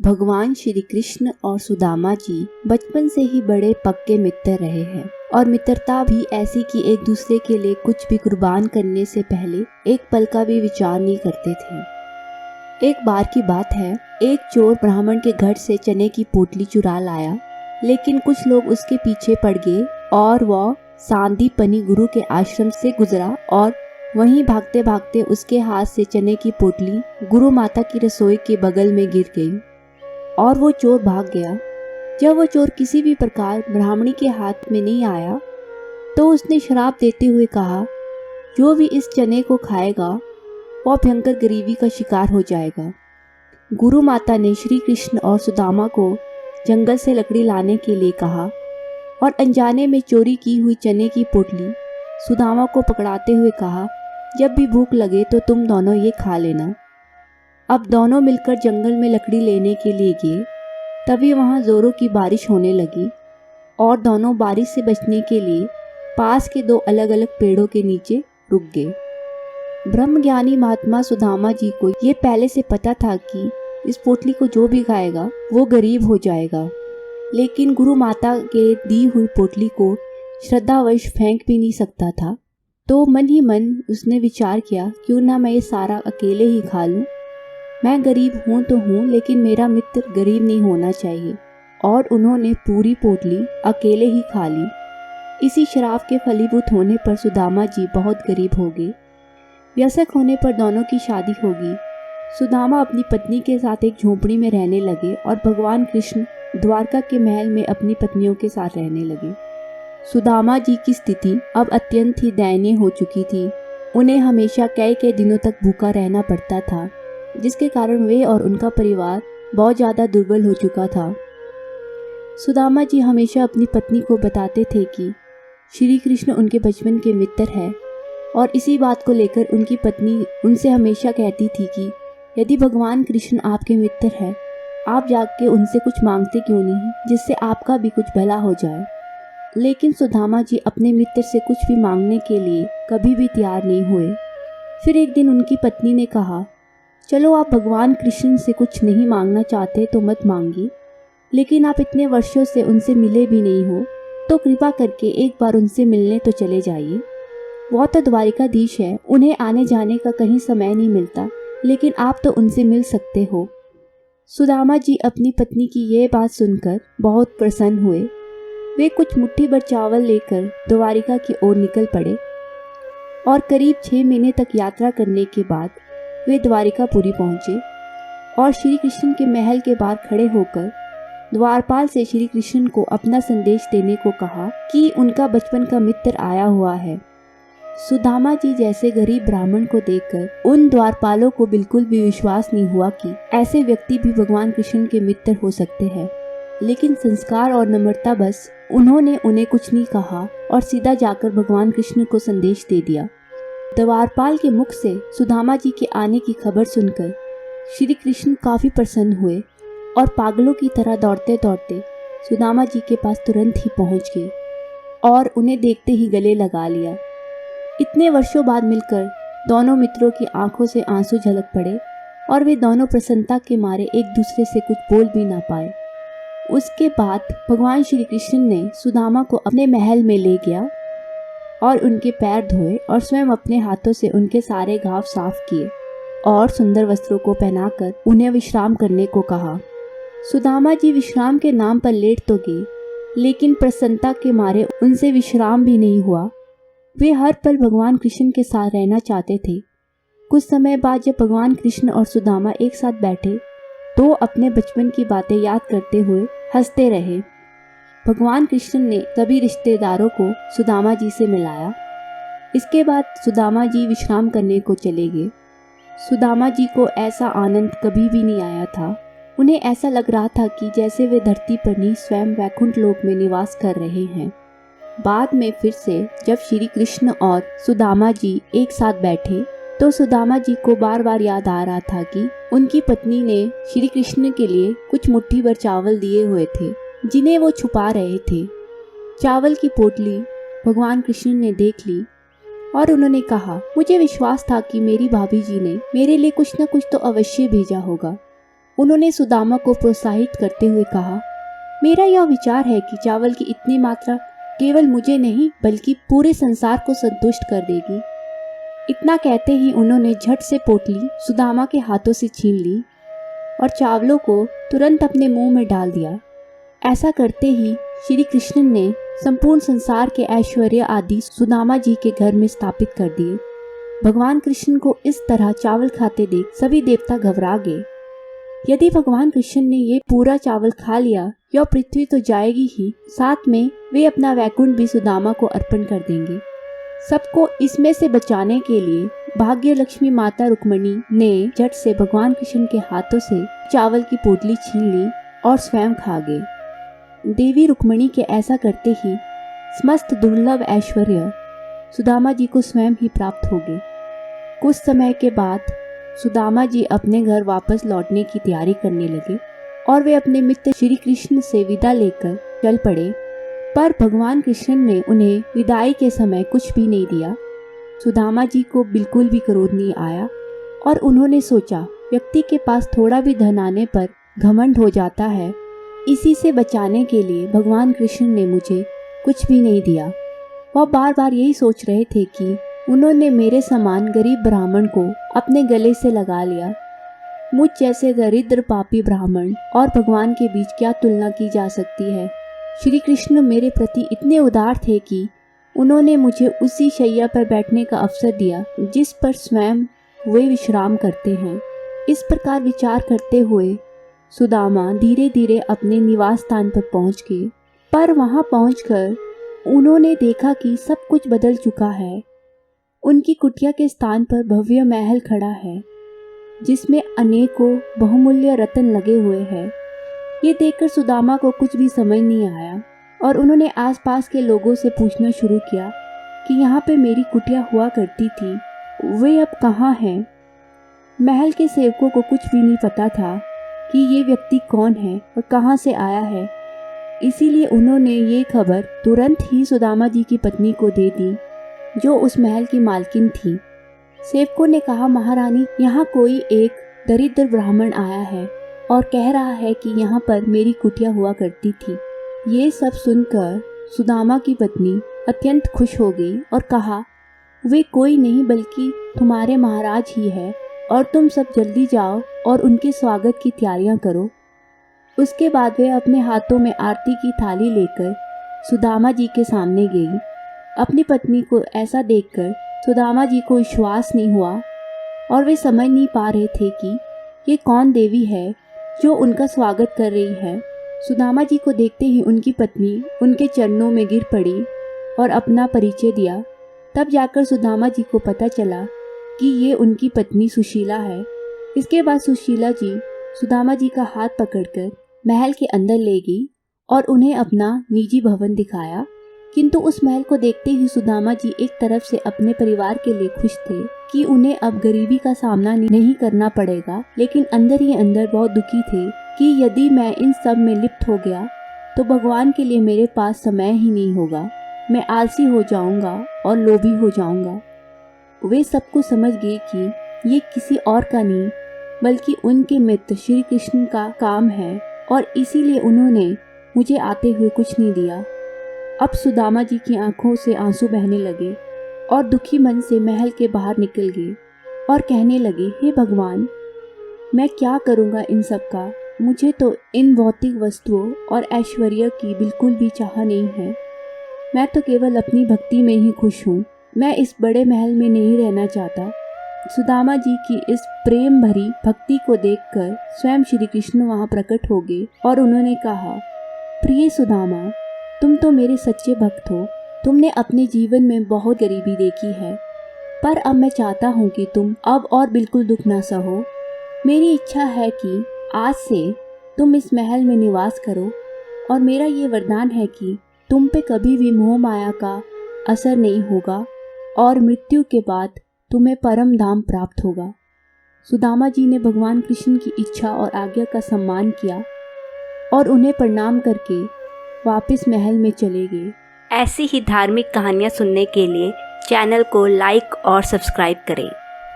भगवान श्री कृष्ण और सुदामा जी बचपन से ही बड़े पक्के मित्र रहे हैं और मित्रता भी ऐसी कि एक दूसरे के लिए कुछ भी कुर्बान करने से पहले एक पल का भी विचार नहीं करते थे। एक बार की बात है, एक चोर ब्राह्मण के घर से चने की पोटली चुरा लाया, लेकिन कुछ लोग उसके पीछे पड़ गए और वह सांदीपनी गुरु के आश्रम से गुजरा और वहीं भागते भागते उसके हाथ से चने की पोटली गुरु माता की रसोई के बगल में गिर गई और वो चोर भाग गया। जब वो चोर किसी भी प्रकार ब्राह्मणी के हाथ में नहीं आया तो उसने श्राप देते हुए कहा, जो भी इस चने को खाएगा वह भयंकर गरीबी का शिकार हो जाएगा। गुरु माता ने श्री कृष्ण और सुदामा को जंगल से लकड़ी लाने के लिए कहा और अनजाने में चोरी की हुई चने की पोटली सुदामा को पकड़ाते हुए कहा, जब भी भूख लगे तो तुम दोनों ये खा लेना। अब दोनों मिलकर जंगल में लकड़ी लेने के लिए गए। तभी वहाँ जोरों की बारिश होने लगी और दोनों बारिश से बचने के लिए पास के दो अलग अलग पेड़ों के नीचे रुक गए। ब्रह्मज्ञानी महात्मा सुदामा जी को ये पहले से पता था कि इस पोटली को जो भी खाएगा वो गरीब हो जाएगा, लेकिन गुरु माता के दी हुई पोटली को श्रद्धावश फेंक भी नहीं सकता था। तो मन ही मन उसने विचार किया, क्यों ना मैं ये सारा अकेले ही खा लूं। मैं गरीब हूं तो हूं, लेकिन मेरा मित्र गरीब नहीं होना चाहिए। और उन्होंने पूरी पोटली अकेले ही खा ली। इसी शराब के फलीभूत होने पर सुदामा जी बहुत गरीब हो गए। वयस्क होने पर दोनों की शादी होगी। सुदामा अपनी पत्नी के साथ एक झोपड़ी में रहने लगे और भगवान कृष्ण द्वारका के महल में अपनी पत्नियों के साथ रहने लगे। सुदामा जी की स्थिति अब अत्यंत ही दयनीय हो चुकी थी। उन्हें हमेशा कई दिनों तक भूखा रहना पड़ता था, जिसके कारण वे और उनका परिवार बहुत ज़्यादा दुर्बल हो चुका था। सुदामा जी हमेशा अपनी पत्नी को बताते थे कि श्री कृष्ण उनके बचपन के मित्र हैं और इसी बात को लेकर उनकी पत्नी उनसे हमेशा कहती थी कि यदि भगवान कृष्ण आपके मित्र हैं, आप जाके उनसे कुछ मांगते क्यों नहीं, जिससे आपका भी कुछ भला हो जाए। लेकिन सुदामा जी अपने मित्र से कुछ भी मांगने के लिए कभी भी तैयार नहीं हुए। फिर एक दिन उनकी पत्नी ने कहा, चलो आप भगवान कृष्ण से कुछ नहीं मांगना चाहते तो मत मांगिए, लेकिन आप इतने वर्षों से उनसे मिले भी नहीं हो तो कृपा करके एक बार उनसे मिलने तो चले जाइए। वो तो द्वारिकाधीश है, उन्हें आने जाने का कहीं समय नहीं मिलता, लेकिन आप तो उनसे मिल सकते हो। सुदामा जी अपनी पत्नी की यह बात सुनकर बहुत प्रसन्न हुए। वे कुछ मुट्ठी भर चावल लेकर द्वारिका की ओर निकल पड़े और करीब 6 महीने तक यात्रा करने के बाद वे द्वारिकापुरी पहुँचे और श्री कृष्ण के महल के बाहर खड़े होकर द्वारपाल से श्री कृष्ण को अपना संदेश देने को कहा कि उनका बचपन का मित्र आया हुआ है। सुदामा जी जैसे गरीब ब्राह्मण को देखकर उन द्वारपालों को बिल्कुल भी विश्वास नहीं हुआ कि ऐसे व्यक्ति भी भगवान कृष्ण के मित्र हो सकते हैं, लेकिन संस्कार और नम्रता बस उन्होंने उन्हें कुछ नहीं कहा और सीधा जाकर भगवान कृष्ण को संदेश दे दिया। द्वारपाल के मुख से सुदामा जी के आने की खबर सुनकर श्री कृष्ण काफी प्रसन्न हुए और पागलों की तरह दौड़ते दौड़ते सुदामा जी के पास तुरंत ही पहुंच गए और उन्हें देखते ही गले लगा लिया। इतने वर्षों बाद मिलकर दोनों मित्रों की आंखों से आंसू झलक पड़े और वे दोनों प्रसन्नता के मारे एक दूसरे से कुछ बोल भी ना पाए। उसके बाद भगवान श्री कृष्ण ने सुदामा को अपने महल में ले गया और उनके पैर धोए और स्वयं अपने हाथों से उनके सारे घाव साफ किए और सुंदर वस्त्रों को पहनाकर उन्हें विश्राम करने को कहा। सुदामा जी विश्राम के नाम पर लेट तो गए, लेकिन प्रसन्नता के मारे उनसे विश्राम भी नहीं हुआ। वे हर पल भगवान कृष्ण के साथ रहना चाहते थे। कुछ समय बाद जब भगवान कृष्ण और सुदामा एक साथ बैठे तो अपने बचपन की बातें याद करते हुए हंसते रहे। भगवान कृष्ण ने सभी रिश्तेदारों को सुदामा जी से मिलाया। इसके बाद सुदामा जी विश्राम करने को चले गए। सुदामा जी को ऐसा आनंद कभी भी नहीं आया था। उन्हें ऐसा लग रहा था कि जैसे वे धरती पर नहीं स्वयं वैकुंठ लोक में निवास कर रहे हैं। बाद में फिर से जब श्री कृष्ण और सुदामा जी एक साथ बैठे तो सुदामा जी को बार बार याद आ रहा था कि उनकी पत्नी ने श्री कृष्ण के लिए कुछ मुट्ठी भर चावल दिए हुए थे, जिन्हें वो छुपा रहे थे। चावल की पोटली भगवान कृष्ण ने देख ली और उन्होंने कहा, मुझे विश्वास था कि मेरी भाभी जी ने मेरे लिए कुछ न कुछ तो अवश्य भेजा होगा। उन्होंने सुदामा को प्रोत्साहित करते हुए कहा, मेरा यह विचार है कि चावल की इतनी मात्रा केवल मुझे नहीं बल्कि पूरे संसार को संतुष्ट कर देगी। इतना कहते ही उन्होंने झट से पोटली सुदामा के हाथों से छीन ली और चावलों को तुरंत अपने मुंह में डाल दिया। ऐसा करते ही श्री कृष्ण ने संपूर्ण संसार के ऐश्वर्य आदि सुदामा जी के घर में स्थापित कर दिए। भगवान कृष्ण को इस तरह चावल खाते देख सभी देवता घबरा गए। यदि भगवान कृष्ण ने ये पूरा चावल खा लिया, यह पृथ्वी तो जाएगी ही, साथ में वे अपना वैकुंठ भी सुदामा को अर्पण कर देंगे। सबको इसमें से बचाने के लिए भाग्य लक्ष्मी माता रुक्मिणी ने झट से भगवान कृष्ण के हाथों से चावल की पोटली छीन ली और स्वयं खा गए। देवी रुक्मिणी के ऐसा करते ही समस्त दुर्लभ ऐश्वर्य सुदामा जी को स्वयं ही प्राप्त हो गए। कुछ समय के बाद सुदामा जी अपने घर वापस लौटने की तैयारी करने लगे और वे अपने मित्र श्री कृष्ण से विदा लेकर चल पड़े, पर भगवान कृष्ण ने उन्हें विदाई के समय कुछ भी नहीं दिया। सुदामा जी को बिल्कुल भी क्रोध नहीं आया और उन्होंने सोचा, व्यक्ति के पास थोड़ा भी धन आने पर घमंड हो जाता है, इसी से बचाने के लिए भगवान कृष्ण ने मुझे कुछ भी नहीं दिया। वह बार बार यही सोच रहे थे कि उन्होंने मेरे समान गरीब ब्राह्मण को अपने गले से लगा लिया। मुझ जैसे दरिद्र पापी ब्राह्मण और भगवान के बीच क्या तुलना की जा सकती है। श्री कृष्ण मेरे प्रति इतने उदार थे कि उन्होंने मुझे उसी शैया पर बैठने का अवसर दिया जिस पर स्वयं वे विश्राम करते हैं। इस प्रकार विचार करते हुए सुदामा धीरे धीरे अपने निवास स्थान पर पहुंच गए, पर वहां पहुंचकर उन्होंने देखा कि सब कुछ बदल चुका है। उनकी कुटिया के स्थान पर भव्य महल खड़ा है जिसमें अनेकों बहुमूल्य रत्न लगे हुए हैं। ये देखकर सुदामा को कुछ भी समझ नहीं आया और उन्होंने आसपास के लोगों से पूछना शुरू किया कि यहाँ पे मेरी कुटिया हुआ करती थी, वे अब कहाँ हैं। महल के सेवकों को कुछ भी नहीं पता था कि ये व्यक्ति कौन है और कहाँ से आया है, इसीलिए उन्होंने ये खबर तुरंत ही सुदामा जी की पत्नी को दे दी जो उस महल की मालकिन थी। सेवकों ने कहा, महारानी, यहाँ कोई एक दरिद्र ब्राह्मण आया है और कह रहा है कि यहाँ पर मेरी कुटिया हुआ करती थी। ये सब सुनकर सुदामा की पत्नी अत्यंत खुश हो गई और कहा, वे कोई नहीं बल्कि तुम्हारे महाराज ही है और तुम सब जल्दी जाओ और उनके स्वागत की तैयारियां करो। उसके बाद वे अपने हाथों में आरती की थाली लेकर सुदामा जी के सामने गई। अपनी पत्नी को ऐसा देखकर सुदामा जी को विश्वास नहीं हुआ और वे समझ नहीं पा रहे थे कि ये कौन देवी है जो उनका स्वागत कर रही है। सुदामा जी को देखते ही उनकी पत्नी उनके चरणों में गिर पड़ी और अपना परिचय दिया। तब जाकर सुदामा जी को पता चला कि ये उनकी पत्नी सुशीला है। इसके बाद सुशीला जी सुदामा जी का हाथ पकड़कर महल के अंदर ले गई और उन्हें अपना निजी भवन दिखाया। किंतु उस महल को देखते ही सुदामा जी एक तरफ से अपने परिवार के लिए खुश थे कि उन्हें अब गरीबी का सामना नहीं करना पड़ेगा, लेकिन अंदर ही अंदर बहुत दुखी थे कि यदि मैं इन सब में लिप्त हो गया तो भगवान के लिए मेरे पास समय ही नहीं होगा, मैं आलसी हो जाऊंगा और लोभी हो जाऊंगा। वे सब कुछ समझ गए कि ये किसी और का नहीं बल्कि उनके मित्र श्री कृष्ण का काम है और इसीलिए उन्होंने मुझे आते हुए कुछ नहीं दिया। अब सुदामा जी की आंखों से आंसू बहने लगे और दुखी मन से महल के बाहर निकल गए और कहने लगे, हे भगवान, मैं क्या करूँगा इन सब का। मुझे तो इन भौतिक वस्तुओं और ऐश्वर्य की बिल्कुल भी चाह नहीं है। मैं तो केवल अपनी भक्ति में ही खुश हूँ। मैं इस बड़े महल में नहीं रहना चाहता। सुदामा जी की इस प्रेम भरी भक्ति को देखकर स्वयं श्री कृष्ण वहाँ प्रकट हो गए और उन्होंने कहा, प्रिय सुदामा, तुम तो मेरे सच्चे भक्त हो। तुमने अपने जीवन में बहुत गरीबी देखी है, पर अब मैं चाहता हूँ कि तुम अब और बिल्कुल दुख न सहो। मेरी इच्छा है कि आज से तुम इस महल में निवास करो और मेरा ये वरदान है कि तुम पे कभी भी मोह माया का असर नहीं होगा और मृत्यु के बाद तुम्हें परम धाम प्राप्त होगा। सुदामा जी ने भगवान कृष्ण की इच्छा और आज्ञा का सम्मान किया और उन्हें प्रणाम करके वापस महल में चले गए। ऐसी ही धार्मिक कहानियाँ सुनने के लिए चैनल को लाइक और सब्सक्राइब करें।